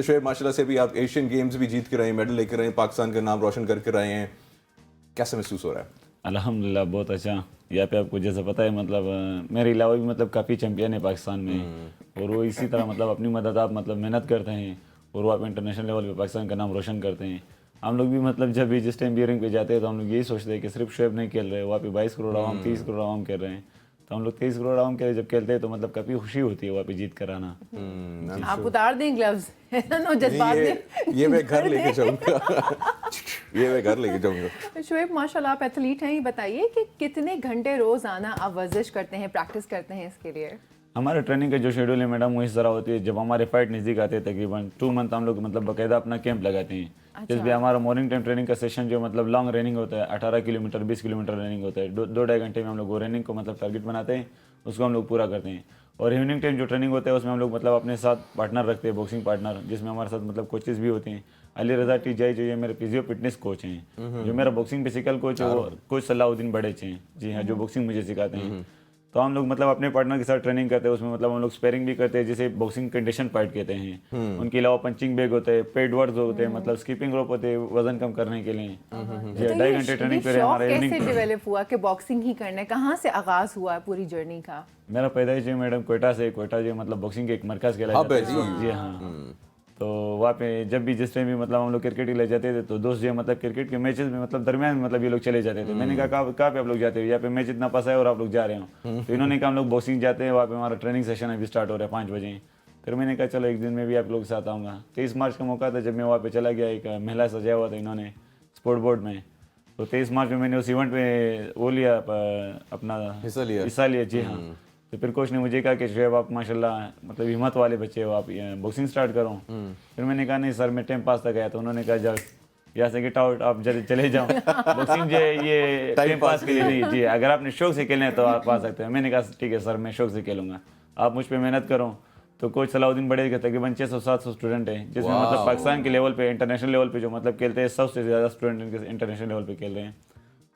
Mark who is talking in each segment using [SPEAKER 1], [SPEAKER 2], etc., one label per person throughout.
[SPEAKER 1] شعیب ماشاءاللہ سے بھی آپ ایشین گیمز بھی جیت کے رہے ہیں, میڈل لے کے رہے ہیں, پاکستان کا نام روشن کر کے رہے ہیں, کیسا محسوس ہو رہا ہے؟
[SPEAKER 2] الحمدللہ بہت اچھا. یہاں پہ آپ کو جیسا پتہ ہے مطلب میرے علاوہ بھی مطلب کافی چیمپئن ہے پاکستان میں, اور وہ اسی طرح مطلب اپنی مدد آپ مطلب محنت کرتے ہیں اور وہ آپ انٹرنیشنل لیول پہ پاکستان کا نام روشن کرتے ہیں. ہم لوگ بھی مطلب جب بھی جس ٹائم بیئرنگ پہ جاتے ہیں تو ہم لوگ یہی سوچتے ہیں کہ صرف شعیب نہیں کھیل رہے, وہاں پہ 22 کروڑ عوام 30 کروڑ عوام کھیل رہے ہیں, تو ہم لوگ 23 کروڑ عوام کے جب کھیلتے ہیں تو مطلب کافی خوشی ہوتی ہے وہاں پہ جیت کر آنا.
[SPEAKER 3] آپ اتار دیں گلوز, جذبات
[SPEAKER 1] یہ میں گھر لے کے جاؤں گا, یہ میں گھر لے کے جاؤں گا.
[SPEAKER 3] شعیب ماشاءاللہ آپ ایتھلیٹ ہیں, یہ بتائیے کہ کتنے گھنٹے روزانہ آپ ورزش کرتے ہیں, پریکٹس کرتے ہیں اس کے لیے؟
[SPEAKER 2] ہمارے ٹریننگ کا جو شیڈول ہے میڈم وہ اس طرح ہوتی ہے, جب ہمارے فائٹ نزدیک آتے ہیں تقریباً 2 منتھ ہم لوگ مطلب باقاعدہ اپنا کیمپ لگاتے ہیں. جس بھی ہمارا مارننگ ٹائم ٹریننگ کا سیشن جو مطلب لانگ رننگ ہوتا ہے, 18 کلومیٹر 20 کلومیٹر رننگ ہوتا ہے, 2-2.5 گھنٹے میں ہم لوگ وہ رننگ کو مطلب ٹارگیٹ بناتے ہیں, اس کو ہم لوگ پورا کرتے ہیں. اور ایوننگ ٹائم جو ٹریننگ ہوتا ہے اس میں ہم لوگ مطلب اپنے ساتھ پارٹنر رکھتے ہیں, باکسنگ پارٹنر, جس میں ہمارے ساتھ مطلب کوچز بھی ہوتے ہیں. علی رضا ٹی جائی جو یہ میرے فزیو فٹنس کوچ ہیں, جو میرا باکسنگ فزیکل کوچ ہے وہ کوچ صلاح الدین بڑیچ ہیں, جی ہاں, جو باکسنگ مجھے سکھاتے ہیں. تو ہم لوگ مطلب اپنے پارٹنر کے ساتھ ٹریننگ کرتے ہیں, اس میں مطلب ہم لوگ اسپیئرنگ بھی کرتے ہیں, جسے باکسنگ کنڈیشن فائٹ کہتے ہیں. ان کے علاوہ پنچنگ بیگ ہوتے ہیں, پیڈ ورڈز ہوتے ہیں, مطلب اسکیپنگ روپ ہوتے ہیں وزن کم کرنے کے لیے. جی 2.5 گھنٹے ٹریننگ پہ ہمارا ایوننگ.
[SPEAKER 3] کیسے ڈیولپ ہوا کہ باکسنگ ہی کرنا ہے, کہاں سے آغاز ہوا پوری جرنی کا؟
[SPEAKER 2] میرا پیدائش ہے میڈم کوئٹہ سے. کوئٹہ جو مطلب باکسنگ کے ایک مرکز کہلایا جاتا ہے. جی ہاں, تو وہاں پہ جب بھی جس ٹائم بھی مطلب ہم لوگ کرکٹ ہی لے جاتے تھے تو دوست جو مطلب کرکٹ کے میچز میں مطلب درمیان میں مطلب یہ لوگ چلے جاتے تھے. میں نے کہا کہاں پہ آپ لوگ جاتے ہو, یہاں پہ میچ اتنا پسا ہے اور آپ لوگ جا رہے ہو. تو انہوں نے کہا ہم لوگ باکسنگ جاتے ہیں, وہاں پہ ہمارا ٹریننگ سیشن ابھی اسٹارٹ ہو رہا ہے 5 بجے. پھر میں نے کہا چلو ایک دن میں بھی آپ لوگ کے ساتھ آؤں گا. 23 مارچ کا موقع تھا جب میں وہاں پہ چلا گیا, ایک مہلا سجایا ہوا تھا انہوں نے اسپورٹ بورڈ میں. تو 23 مارچ میں نے اس ایونٹ پہ وہ لیا, اپنا حصہ لیا. جی ہاں, تو پھر کوچ نے مجھے کہا کہ شعیب آپ ماشاءاللہ مطلب ہمت والے بچے ہو, آپ باکسنگ اسٹارٹ کرو. پھر میں نے کہا نہیں سر میں ٹائم پاس تک آیا. تو انہوں نے کہا جب یہاں سے گیٹ آؤٹ, آپ چلے جاؤ, باکسنگ جو ہے یہ ٹائم پاس کے لیے نہیں. جی اگر آپ نے شوق سے کھیلنا ہے تو آپ آ سکتے ہیں. میں نے کہا ٹھیک ہے سر میں شوق سے کھیلوں گا, آپ مجھ پہ محنت کرو. تو کوچ صلاح الدین بڑے کے تقریباً 600-700 اسٹوڈنٹ ہیں, جس میں مطلب پاکستان کے لیول پہ انٹرنیشنل لیول پہ جو مطلب کھیلتے ہیں 100 سے زیادہ اسٹوڈنٹ انٹرنیشنل لیول پہ کھیل رہے ہیں.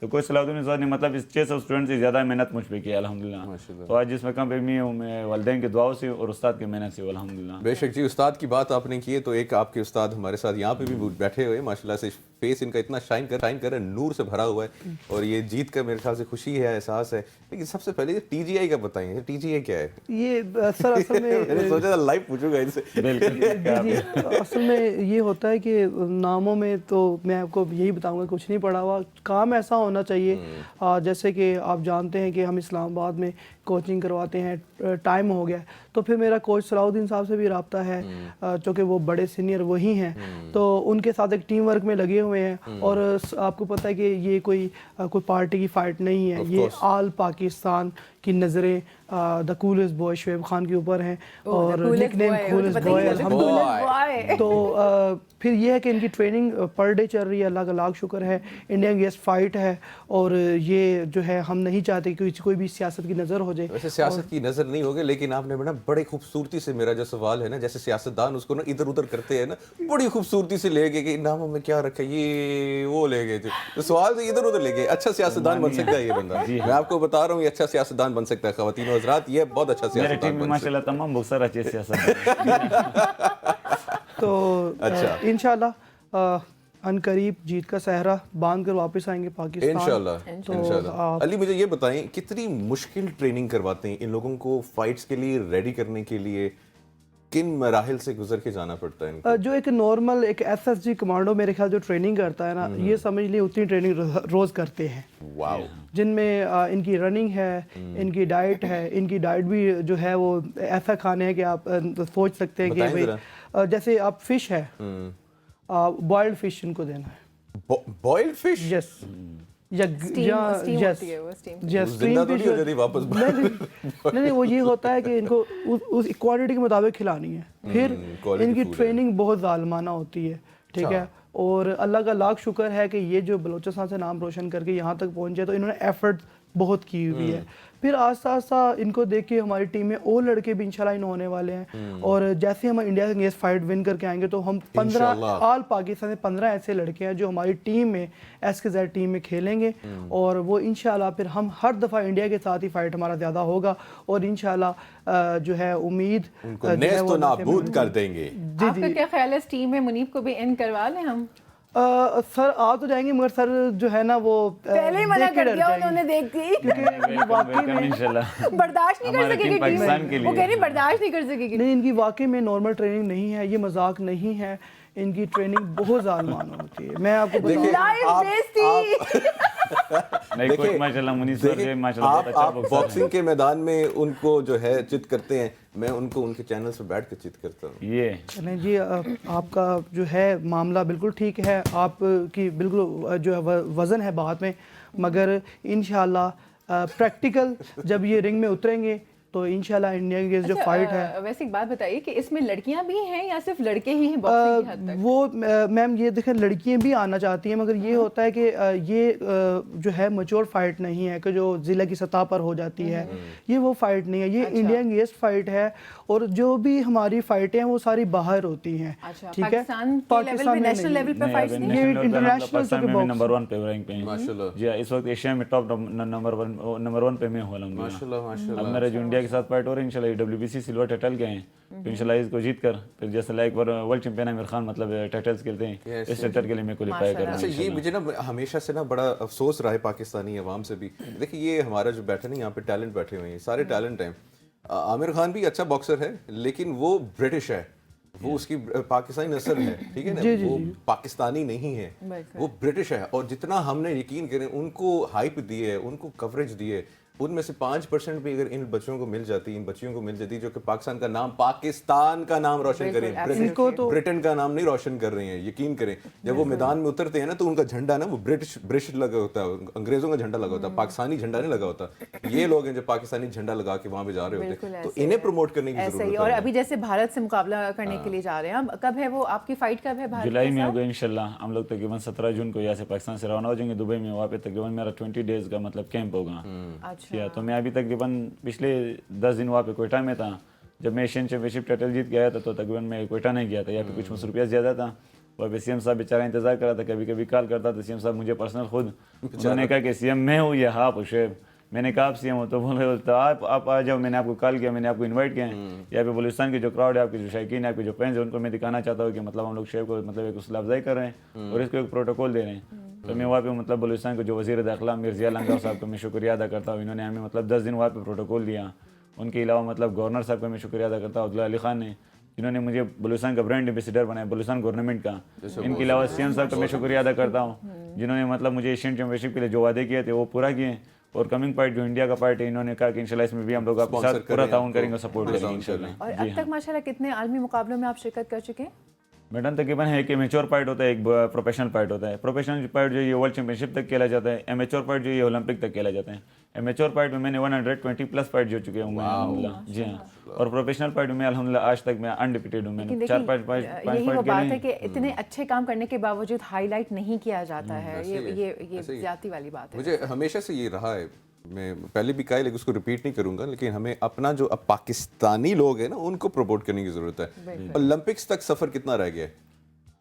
[SPEAKER 2] تو کوچ صلاح الدین صاحب نے مطلب اس 600 اسٹوڈنٹ سے زیادہ محنت مجھ پہ کی الحمدللہ. تو آج جس مقام پہ میں ہوں میں والدین کے دعاؤں سے اور استاد کی محنت سے الحمدللہ.
[SPEAKER 1] بے شک جی, استاد کی بات آپ نے کی ہے تو ایک آپ کے استاد ہمارے ساتھ یہاں پہ بھی بیٹھے ہوئے, ماشاءاللہ سے فیس ان کا اتنا شائن کر رہا ہے, نور سے بھرا ہوا ہے, اور یہ جیت کا میرے خیال سے خوشی ہے, احساس ہے. لیکن سب سے پہلے ٹی جی آئی کا بتائیں, ٹی جی آئی کیا ہے؟
[SPEAKER 4] یہ سر اصل میں
[SPEAKER 1] میں نے سوچا تھا لائیو پوچھوں گا ان سے.
[SPEAKER 4] جی اصل میں یہ ہوتا ہے کہ ناموں میں تو میں آپ کو یہی بتاؤں گا کچھ نہیں پڑھا ہوا, کام ایسا ہونا چاہیے. جیسے کہ آپ جانتے ہیں کہ ہم اسلام آباد میں کوچنگ کرواتے ہیں, ٹائم ہو گیا تو پھر میرا کوچ صلاح الدین صاحب سے بھی رابطہ ہے, چونکہ وہ بڑے سینئر وہی ہیں, تو ان کے ساتھ ایک ٹیم ورک میں لگے ہوئے ہیں. اور آپ کو پتہ ہے کہ یہ کوئی پارٹی کی فائٹ نہیں ہے, یہ آل پاکستان کی نظریں دا کولسٹ بوائے شعیب خان کے اوپر ہیں, اور نک نیم کولسٹ بوائے الحمدللہ. تو پھر یہ ہے کہ ان کی ٹریننگ پر ڈے چل رہی ہے, اللہ کا لاکھ شکر ہے. انڈیا اگینسٹ فائٹ ہے, اور یہ جو ہے ہم نہیں چاہتے کہ کوئی بھی سیاست کی نظر ہو جائے.
[SPEAKER 1] ویسے سیاست کی نظر نہیں ہوگی, لیکن آپ نے بڑا بڑے خوبصورتی سے میرا جو سوال ہے نا, جیسے سیاستدان اس کو نا ادھر ادھر کرتے ہیں نا, بڑی خوبصورتی سے لے گئے کہ ناموں میں کیا رکھا, یہ وہ لے گئے تھے, تو سوال تو ادھر ادھر لے گئے. اچھا سیاستدان بن سکتا ہے یہ بندہ, میں آپ کو بتا رہا ہوں یہ اچھا سیاستدان بن سکتا ہے. خواتین و حضرات یہ بہت اچھا
[SPEAKER 2] میرے ٹیم
[SPEAKER 1] سیاستدان
[SPEAKER 2] میں
[SPEAKER 1] بن
[SPEAKER 2] ماشاءاللہ تمام بکسر اچھے سیاست.
[SPEAKER 4] تو انشاءاللہ ان قریب جیت کا صحرا باندھ کر واپس آئیں گے پاکستان
[SPEAKER 1] انشاءاللہ. علی مجھے یہ بتائیں کتنی مشکل ٹریننگ کرواتے ہیں ان لوگوں کو فائٹس کے لیے ریڈی کرنے کے لیے, کن مراحل سے گزر کے جانا پڑتا ہے ان کو؟
[SPEAKER 4] جو ایک نارمل ایک ایس ایس جی کمانڈو میرے خیال جو ٹریننگ کرتا ہے نا, یہ سمجھ لیں اتنی ٹریننگ روز کرتے ہیں, جن میں ان کی رننگ ہے, ان کی ڈائٹ ہے. ان کی ڈائٹ بھی جو ہے وہ ایسا کھانے ہے کہ آپ سوچ سکتے ہیں کہ بھائی جیسے آپ فش ہے, بوائلڈ فش ان کو دینا ہے.
[SPEAKER 1] Boiled fish?
[SPEAKER 4] یس, نہیں وہ یہ ہوتا ہے کہ ان کو اس کوانٹٹی کے مطابق کھلانی ہے. پھر ان کی ٹریننگ بہت ظالمانہ ہوتی ہے, ٹھیک ہے. اور اللہ کا لاکھ شکر ہے کہ یہ جو بلوچستان سے نام روشن کر کے یہاں تک پہنچے, تو انہوں نے ایفرٹ بہت کی ہوئی ہے. پھر آہستہ آہستہ ان کو دیکھ کے ہماری ٹیم میں اور لڑکے بھی انشاءاللہ ان ہونے والے ہیں, اور جیسے ہم انڈیا کے اگینسٹ فائٹ ون کر کے آئیں گے تو ہم 15 آل پاکستان سے 15 ایسے لڑکے ہیں جو ہماری ٹیم میں ایس کے زیڈ ٹیم میں کھیلیں گے, اور وہ انشاءاللہ پھر ہم ہر دفعہ انڈیا کے ساتھ ہی فائٹ ہمارا زیادہ ہوگا, اور انشاءاللہ جو ہے امید
[SPEAKER 1] ان کو نیست و نابود کر دیں گے.
[SPEAKER 3] آپ کا کیا خیال ہے اس ٹیم میں منیب کو بھی ان کروا لیں ہم؟
[SPEAKER 4] سر آ تو جائیں گے, مگر سر جو ہے نا وہ
[SPEAKER 3] پہلے ہی منع کر دیا انہوں نے, دیکھتی
[SPEAKER 4] کیونکہ واقعی میں
[SPEAKER 2] انشاءاللہ
[SPEAKER 3] برداشت نہیں کر سکے گی
[SPEAKER 2] پاکستان کے
[SPEAKER 3] ٹیم, وہ کہہ رہی برداشت نہیں کر سکے گی.
[SPEAKER 4] نہیں, ان کی واقعی میں نارمل ٹریننگ نہیں ہے, یہ مذاق نہیں ہے, ان کی ٹریننگ بہت ظالمانہ ہوتی ہے. میں آپ کو بتاؤں
[SPEAKER 3] لائیو بیستی
[SPEAKER 2] نہیں کوئی ماشاءاللہ منیب سر جو ماشاءاللہ بہت اچھا
[SPEAKER 1] آپ باکسنگ کے میدان میں ان کو جو ہے چت کرتے ہیں, میں ان کو ان کے چینل پہ بیٹھ کے چت کرتا ہوں.
[SPEAKER 2] یہ
[SPEAKER 4] چلیں جی, آپ کا جو ہے معاملہ بالکل ٹھیک ہے, آپ کی بالکل جو ہے وزن ہے بات میں, مگر انشاءاللہ پریکٹیکل جب یہ رنگ میں اتریں گے تو انشاءاللہ انڈیا کے جو فائٹ ہے.
[SPEAKER 3] ویسے ایک بات بتائیے کہ اس میں لڑکیاں بھی ہیں یا صرف لڑکے ہی ہیں باکسنگ کی حد تک؟
[SPEAKER 4] وہ میم یہ دیکھیں لڑکیاں بھی آنا چاہتی ہیں, مگر یہ ہوتا ہے کہ یہ جو ہے میچور فائٹ نہیں ہے کہ جو ضلع کی سطح پر ہو جاتی ہے, یہ وہ فائٹ نہیں ہے, یہ انڈیا گیسٹ فائٹ ہے, اور جو بھی ہماری فائٹیں ہیں وہ ساری باہر ہوتی ہیں. ٹھیک ہے,
[SPEAKER 3] پاکستان میں نیشنل لیول پہ فائٹس نہیں,
[SPEAKER 4] یہ انٹرنیشنل
[SPEAKER 2] میں نمبر 1 پہ رینک پہ ہیں
[SPEAKER 1] ماشاءاللہ.
[SPEAKER 2] جی اس وقت ایشیا میں ٹاپ نمبر 1 پہ میں ہوں الحمدللہ.
[SPEAKER 1] ماشاءاللہ ماشاءاللہ.
[SPEAKER 2] اب میرا جو انڈیا کے ساتھ فائٹ ہو رہا ہے انشاءاللہ WBC سلور ٹائٹل کے ہیں, تو انشاءاللہ اس کو جیت کر پھر جیسے like world champion Aamir Khan مطلب ٹائٹلز کھیلتے ہیں, اس ٹائٹل کے لیے میں کوالیفائی کر رہا ہوں.
[SPEAKER 1] اچھا, یہ مجھے نا ہمیشہ سے نا بڑا افسوس رہا ہے پاکستانی عوام سے بھی. دیکھیں یہ ہمارا جو بیٹھا نا یہاں پہ ٹیلنٹ بیٹھے ہوئے ہیں, سارے ٹیلنٹ ہیں. عامر خان بھی اچھا باکسر ہے لیکن وہ برٹش ہے, وہ اس کی پاکستانی نسل ہے, ٹھیک ہے نا, وہ پاکستانی نہیں ہے, وہ برٹش ہے. اور جتنا ہم نے یقین کریں ان کو ہائپ دی ہے, ان کو کوریج دی ہے, ان میں سے 5% بھی اگر ان بچوں کو مل جاتی, ان بچیوں کو مل جاتی جو کہ پاکستان کا نام, پاکستان کا نام روشن کریں, برٹن کا نام نہیں روشن کر رہے ہیں, یقین کریں. جب وہ میدان میں اترتے ہیں نا تو ان کا جھنڈا نا وہ برٹش لگا ہوتا ہے, انگریزوں کا جھنڈا لگا ہوتا ہے, پاکستانی جھنڈا نہیں لگا ہوتا. یہ لوگ ہیں جو پاکستانی جھنڈا لگا کے وہاں پہ جا رہے ہوتے ہیں, تو انہیں پروموٹ کرنے کی ضرورت ہے.
[SPEAKER 3] اور ابھی جیسے بھارت سے مقابلہ کرنے کے لیے جا رہے ہیں, کب ہے وہ آپ کی فائٹ, کب ہے بھارت؟
[SPEAKER 2] جولائی میں ہوگا انشاءاللہ. ہم لوگ تقریباً 17 جون کو یہاں سے پاکستان سے روانہ ہو جائیں گے دبئی میں, وہاں پہ تقریباً میرا 20 ڈیز کا مطلب کیمپ ہوگا.
[SPEAKER 3] اچھا,
[SPEAKER 2] تو میں ابھی تقریباً پچھلے 10 دن وہاں پہ کوئٹہ میں تھا. جب میں ایشین چیمپئن شپ ٹائٹل جیت کے آیا تھا تو تقریباً میں کوئٹہ نہیں گیا تھا, یا پھر کچھ مصروفیات زیادہ تھا. وہاں پہ CM صاحب بیچارہ انتظار کر رہا تھا, کبھی کبھی کال کرتا تھا CM صاحب مجھے پرسنل خود, انہوں نے کہا کہ CM میں ہوں یا آپ شعیب. میں نے کہا آپ CM ہو تو بول رہے تو آپ آ جاؤ, میں نے آپ کو کال کیا, میں نے آپ کو انوائٹ کیا ہے. یا پہ بلوچستان کی جو کراؤڈ ہے, آپ کے جو شائقین ہے, آپ کے جو فینس ہیں, ان کو میں دکھانا چاہتا ہوں کہ مطلب ہم لوگ شعیب کو مطلب ایک حوصلہ افزائی کر رہے ہیں اور اس کو ایک پروٹوکول دے رہے ہیں. تو میں وہاں پہ مطلب بلوچستان کے جو وزیر داخلہ مرزیا لنگا صاحب کو میں شکریہ ادا کرتا ہوں, انہوں نے ہمیں مطلب 10 دن وہاں پہ پروٹوکول دیا. ان کے علاوہ مطلب گورنر صاحب کا میں شکریہ ادا کرتا ہوں, عبداللہ علی خان نے, جنہوں نے مجھے بلوچستان کا برانڈ ایمبیسیڈر بنایا بلوچستان گورنمنٹ کا. ان کے علاوہ CM صاحب کا میں شکریہ ادا کرتا ہوں, جنہوں نے مطلب مجھے ایشین چیمپئن شپ کے لیے جو وعدے کیے تھے وہ پورا کیے. اور کمنگ پارٹ جو انڈیا کا پارٹ ہے, انہوں نے کہا کہ انشاءاللہ اس میں بھی ہم لوگ آپ کے ساتھ پورا تعاون کریں گے, سپورٹ کریں گے انشاءاللہ.
[SPEAKER 3] اور اب تک ماشاءاللہ کتنے عالمی مقابلوں میں آپ شرکت کر چکے ہیں؟
[SPEAKER 2] میڈم تقریباً ہے کہ میچور پارٹ ہوتا ہے, ایک پروفیشنل پارٹ ہوتا ہے. پروفیشنل پارٹ جو یہ ورلڈ چیمپئن شپ تک کھیلا جاتا ہے, امیچور پارٹ جو یہ اولمپک تک کھیلا جاتا ہے. امیچور پارٹ میں نے 120+ فائٹ جو چکے ہوں الحمدللہ, جی ہاں. اور پروفیشنل پارٹ میں الحمدللہ آج تک میں انڈیپیٹڈ ہوں. میں نے 4-5
[SPEAKER 3] یہی وہ بات ہے کہ اتنے اچھے کام کرنے کے باوجود ہائی لائٹ نہیں کیا جاتا ہے, یہ زیادتی والی بات ہے.
[SPEAKER 1] مجھے ہمیشہ سے یہ رہا ہے, میں پہلے بھی کہا لیکن اس کو ریپیٹ نہیں کروں گا, لیکن ہمیں اپنا جو اب پاکستانی لوگ ہیں نا ان کو پروموٹ کرنے کی ضرورت ہے. اولمپکس تک سفر کتنا رہ گیا ہے؟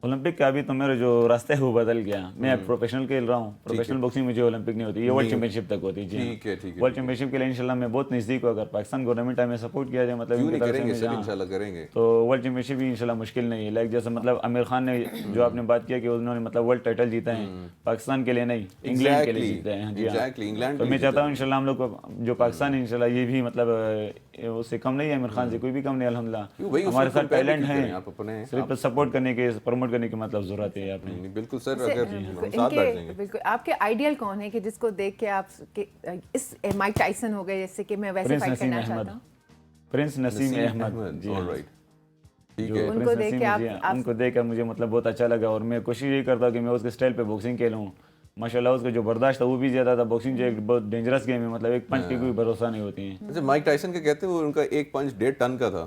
[SPEAKER 2] اولمپک کا ابھی تو میرا جو راستہ ہے وہ بدل گیا. میں اب پروفیشنل کھیل رہا ہوں. پروفیشنل باکسنگ مجھے اولمپک نہیں ہوتی, یہ ورلڈ چیمپئن شپ تک ہوتی ہے.
[SPEAKER 1] ٹھیک ہے, ٹھیک ہے.
[SPEAKER 2] ورلڈ چیمپئن شپ کے لیے انشاءاللہ میں بہت نزدیک ہوں. اگر پاکستان گورنمنٹ ہمیں سپورٹ کیا جائے مطلب
[SPEAKER 1] انشاءاللہ کریں گے
[SPEAKER 2] تو ورلڈ چیمپئن شپ بھی انشاءاللہ مشکل نہیں ہے. لائک جیسے مطلب عامر خان نے جو آپ نے بات کیا کہ انہوں نے مطلب ورلڈ ٹائٹل جیتا ہے, پاکستان کے لیے نہیں انگلینڈ کے لیے جیتا ہے. جی ہاں, تو میں چاہتا ہوں انشاءاللہ ہم لوگ کو جو پاکستان ہے انشاءاللہ یہ بھی مطلب اس سے کم نہیں ہے, عامر خان سے کوئی بھی کم نہیں الحمدللہ. ہمارے ساتھ ٹیلنٹ ہیں, صرف سپورٹ کرنے کے پروموٹ کرنے کی مطلب ضرورت ہے. آپ نے
[SPEAKER 1] بالکل سر, اگر ہم ساتھ بیٹھ جائیں گے.
[SPEAKER 3] بالکل. آپ کے آئیڈیل کون ہے کہ جس کو دیکھ کے آپ اس مائک ٹائسن ہو گئے جیسے کہ میں ویسے فائٹ کرنا چاہتا ہوں؟
[SPEAKER 2] پرنس نسیم احمد, جی
[SPEAKER 1] ٹھیک ہے.
[SPEAKER 3] ان کو دیکھ کے
[SPEAKER 2] ان کو دیکھ کر مجھے مطلب بہت اچھا لگا, اور میں کوشش یہی کرتا ہوں کہ میں اس کے اسٹائل پہ باکسنگ کھیلوں. ماشاءاللہ اس کا جو برداشت تھا وہ بھی زیادہ تھا. باکسنگ جو ایک بہت ڈینجرس گیم ہے, مطلب ایک پنچ کی کوئی بھروسہ نہیں ہوتی ہے.
[SPEAKER 1] مائک ٹائسن کا کہتے ہیں وہ ان کا ایک پنچ 1.5 ٹن کا تھا.